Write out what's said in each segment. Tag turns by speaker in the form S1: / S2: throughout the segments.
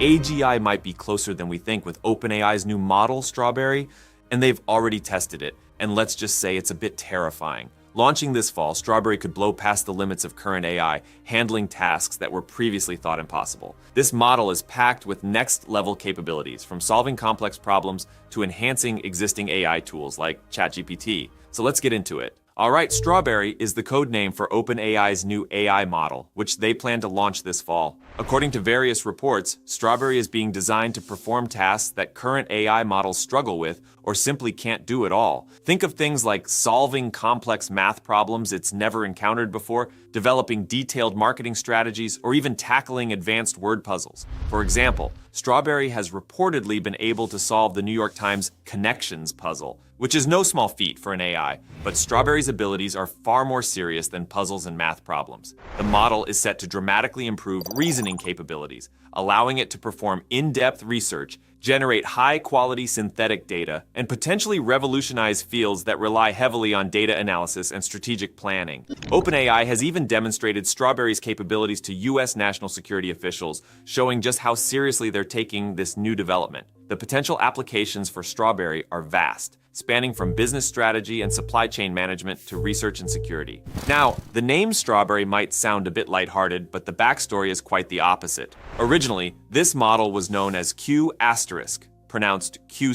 S1: AGI might be closer than we think with OpenAI's new model, Strawberry, and they've already tested it, and let's just say it's a bit terrifying. Launching this fall, Strawberry could blow past the limits of current AI, handling tasks that were previously thought impossible. This model is packed with next-level capabilities, from solving complex problems to enhancing existing AI tools like ChatGPT. So let's get into it. Alright, Strawberry is the code name for OpenAI's new AI model, which they plan to launch this fall. According to various reports, Strawberry is being designed to perform tasks that current AI models struggle with or simply can't do at all. Think of things like solving complex math problems it's never encountered before, developing detailed marketing strategies, or even tackling advanced word puzzles. For example, Strawberry has reportedly been able to solve the New York Times connections puzzle, which is no small feat for an AI, but Strawberry's abilities are far more serious than puzzles and math problems. The model is set to dramatically improve reasoning capabilities, allowing it to perform in-depth research, generate high-quality synthetic data, and potentially revolutionize fields that rely heavily on data analysis and strategic planning. OpenAI has even demonstrated Strawberry's capabilities to US national security officials, showing just how seriously they're taking this new development. The potential applications for Strawberry are vast, spanning from business strategy and supply chain management to research and security. Now, the name Strawberry might sound a bit lighthearted, but the backstory is quite the opposite. Originally, this model was known as Q*, pronounced Q*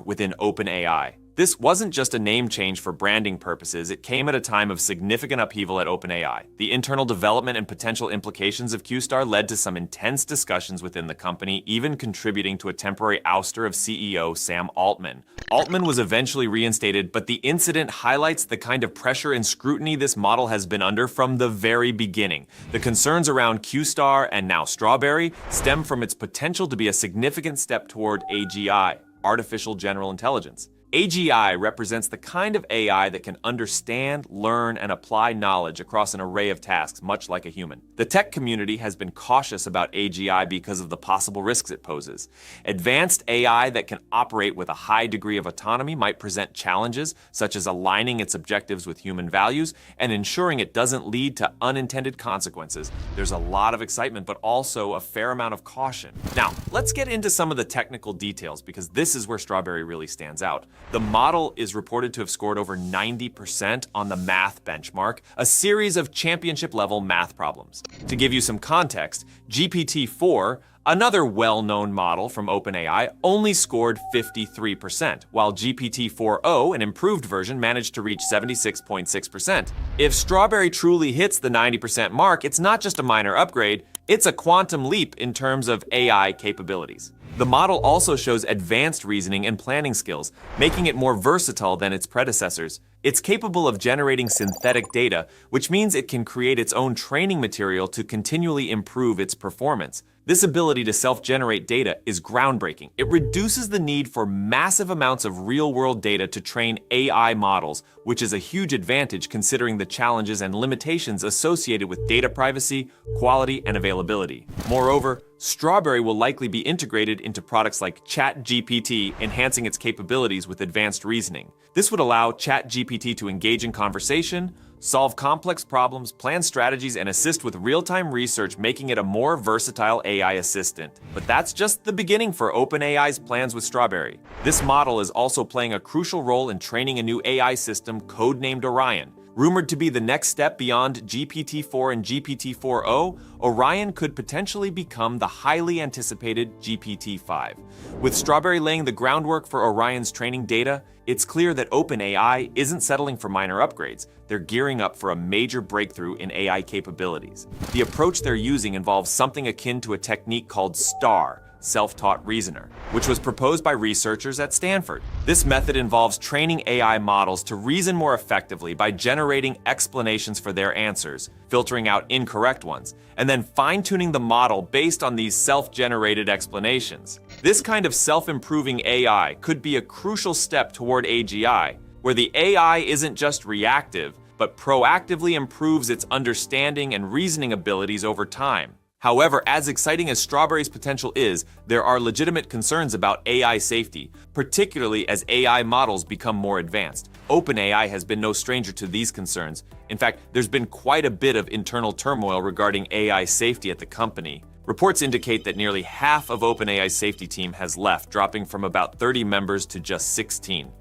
S1: within OpenAI. This wasn't just a name change for branding purposes, it came at a time of significant upheaval at OpenAI. The internal development and potential implications of Q* led to some intense discussions within the company, even contributing to a temporary ouster of CEO Sam Altman. Altman was eventually reinstated, but the incident highlights the kind of pressure and scrutiny this model has been under from the very beginning. The concerns around Q* and now Strawberry stem from its potential to be a significant step toward AGI, artificial general intelligence. AGI represents the kind of AI that can understand, learn, and apply knowledge across an array of tasks, much like a human. The tech community has been cautious about AGI because of the possible risks it poses. Advanced AI that can operate with a high degree of autonomy might present challenges, such as aligning its objectives with human values and ensuring it doesn't lead to unintended consequences. There's a lot of excitement, but also a fair amount of caution. Now, let's get into some of the technical details, because this is where Strawberry really stands out. The model is reported to have scored over 90% on the math benchmark, a series of championship-level math problems. To give you some context, GPT-4, another well-known model from OpenAI, only scored 53%, while GPT-4o, an improved version, managed to reach 76.6%. If Strawberry truly hits the 90% mark, it's not just a minor upgrade, it's a quantum leap in terms of AI capabilities. The model also shows advanced reasoning and planning skills, making it more versatile than its predecessors. It's capable of generating synthetic data, which means it can create its own training material to continually improve its performance. This ability to self-generate data is groundbreaking. It reduces the need for massive amounts of real-world data to train AI models, which is a huge advantage considering the challenges and limitations associated with data privacy, quality, and availability. Moreover, Strawberry will likely be integrated into products like ChatGPT, enhancing its capabilities with advanced reasoning. This would allow ChatGPT to engage in conversation, solve complex problems, plan strategies, and assist with real-time research, making it a more versatile AI assistant. But that's just the beginning for OpenAI's plans with Strawberry. This model is also playing a crucial role in training a new AI system codenamed ORION. Rumored to be the next step beyond GPT-4 and GPT-4o, ORION could potentially become the highly anticipated GPT-5. With Strawberry laying the groundwork for ORION's training data, it's clear that OpenAI isn't settling for minor upgrades. They're gearing up for a major breakthrough in AI capabilities. The approach they're using involves something akin to a technique called STAR, self-taught reasoner, which was proposed by researchers at Stanford. This method involves training AI models to reason more effectively by generating explanations for their answers, filtering out incorrect ones, and then fine-tuning the model based on these self-generated explanations. This kind of self-improving AI could be a crucial step toward AGI, where the AI isn't just reactive, but proactively improves its understanding and reasoning abilities over time. However, as exciting as Strawberry's potential is, there are legitimate concerns about AI safety, particularly as AI models become more advanced. OpenAI has been no stranger to these concerns. In fact, there's been quite a bit of internal turmoil regarding AI safety at the company. Reports indicate that nearly half of OpenAI's safety team has left, dropping from about 30 members to just 16.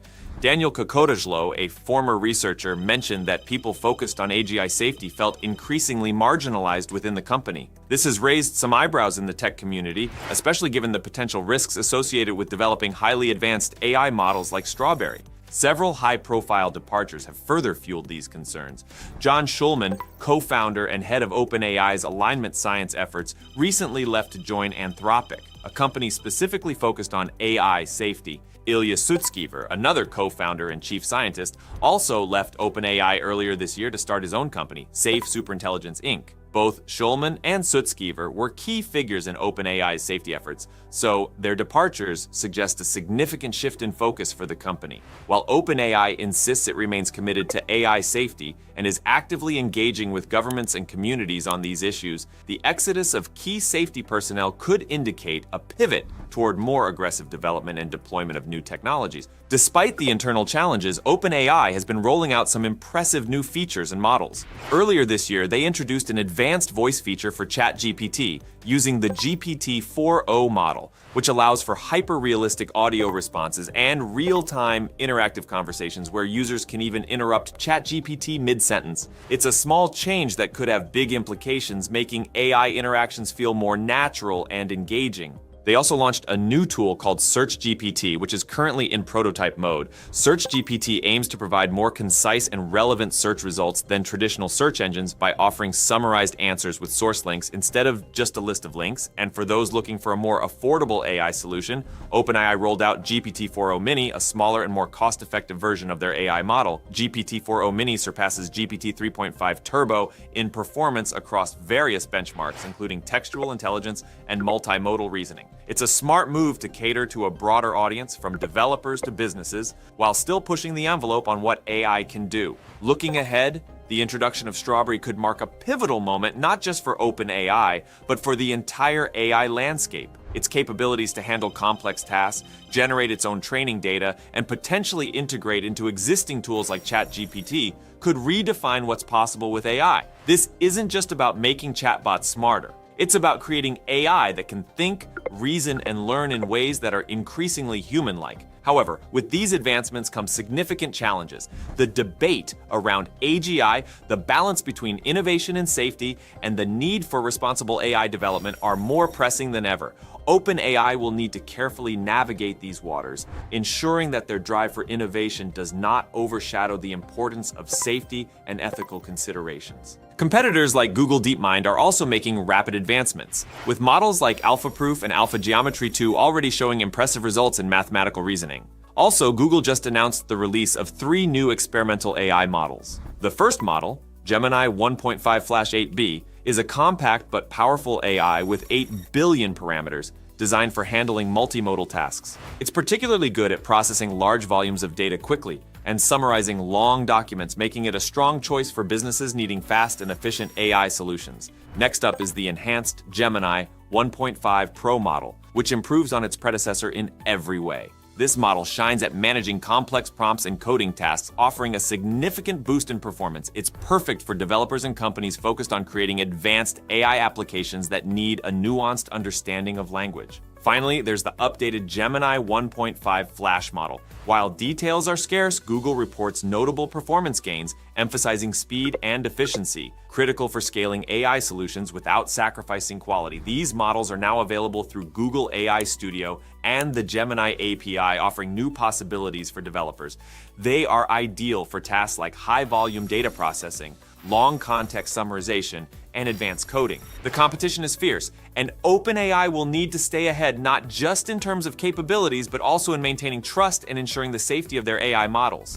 S1: Daniel Kokotajlo, a former researcher, mentioned that people focused on AGI safety felt increasingly marginalized within the company. This has raised some eyebrows in the tech community, especially given the potential risks associated with developing highly advanced AI models like Strawberry. Several high-profile departures have further fueled these concerns. John Schulman, co-founder and head of OpenAI's alignment science efforts, recently left to join Anthropic, a company specifically focused on AI safety. Ilya Sutskever, another co-founder and chief scientist, also left OpenAI earlier this year to start his own company, Safe Superintelligence Inc. Both Schulman and Sutskever were key figures in OpenAI's safety efforts, so their departures suggest a significant shift in focus for the company. While OpenAI insists it remains committed to AI safety and is actively engaging with governments and communities on these issues, the exodus of key safety personnel could indicate a pivot toward more aggressive development and deployment of new technologies. Despite the internal challenges, OpenAI has been rolling out some impressive new features and models. Earlier this year, they introduced an advanced voice feature for ChatGPT using the GPT-4o model, which allows for hyper-realistic audio responses and real-time interactive conversations where users can even interrupt ChatGPT mid-sentence. It's a small change that could have big implications, making AI interactions feel more natural and engaging. They also launched a new tool called SearchGPT, which is currently in prototype mode. SearchGPT aims to provide more concise and relevant search results than traditional search engines by offering summarized answers with source links instead of just a list of links. And for those looking for a more affordable AI solution, OpenAI rolled out GPT-4o Mini, a smaller and more cost-effective version of their AI model. GPT-4o Mini surpasses GPT 3.5 Turbo in performance across various benchmarks, including textual intelligence and multimodal reasoning. It's a smart move to cater to a broader audience, from developers to businesses, while still pushing the envelope on what AI can do. Looking ahead, the introduction of Strawberry could mark a pivotal moment not just for OpenAI, but for the entire AI landscape. Its capabilities to handle complex tasks, generate its own training data, and potentially integrate into existing tools like ChatGPT could redefine what's possible with AI. This isn't just about making chatbots smarter. It's about creating AI that can think, reason, and learn in ways that are increasingly human-like. However, with these advancements come significant challenges. The debate around AGI, the balance between innovation and safety, and the need for responsible AI development are more pressing than ever. OpenAI will need to carefully navigate these waters, ensuring that their drive for innovation does not overshadow the importance of safety and ethical considerations. Competitors like Google DeepMind are also making rapid advancements, with models like AlphaProof and AlphaGeometry 2 already showing impressive results in mathematical reasoning. Also, Google just announced the release of 3 new experimental AI models. The first model, Gemini 1.5 Flash 8b, is a compact but powerful AI with 8 billion parameters, designed for handling multimodal tasks. It's particularly good at processing large volumes of data quickly and summarizing long documents, making it a strong choice for businesses needing fast and efficient AI solutions. Next up is the enhanced Gemini 1.5 Pro model, which improves on its predecessor in every way. This model shines at managing complex prompts and coding tasks, offering a significant boost in performance. It's perfect for developers and companies focused on creating advanced AI applications that need a nuanced understanding of language. Finally, there's the updated Gemini 1.5 Flash model. While details are scarce, Google reports notable performance gains, emphasizing speed and efficiency, critical for scaling AI solutions without sacrificing quality. These models are now available through Google AI Studio and the Gemini API, offering new possibilities for developers. They are ideal for tasks like high-volume data processing, long context summarization, and advanced coding. The competition is fierce, and OpenAI will need to stay ahead not just in terms of capabilities, but also in maintaining trust and ensuring the safety of their AI models.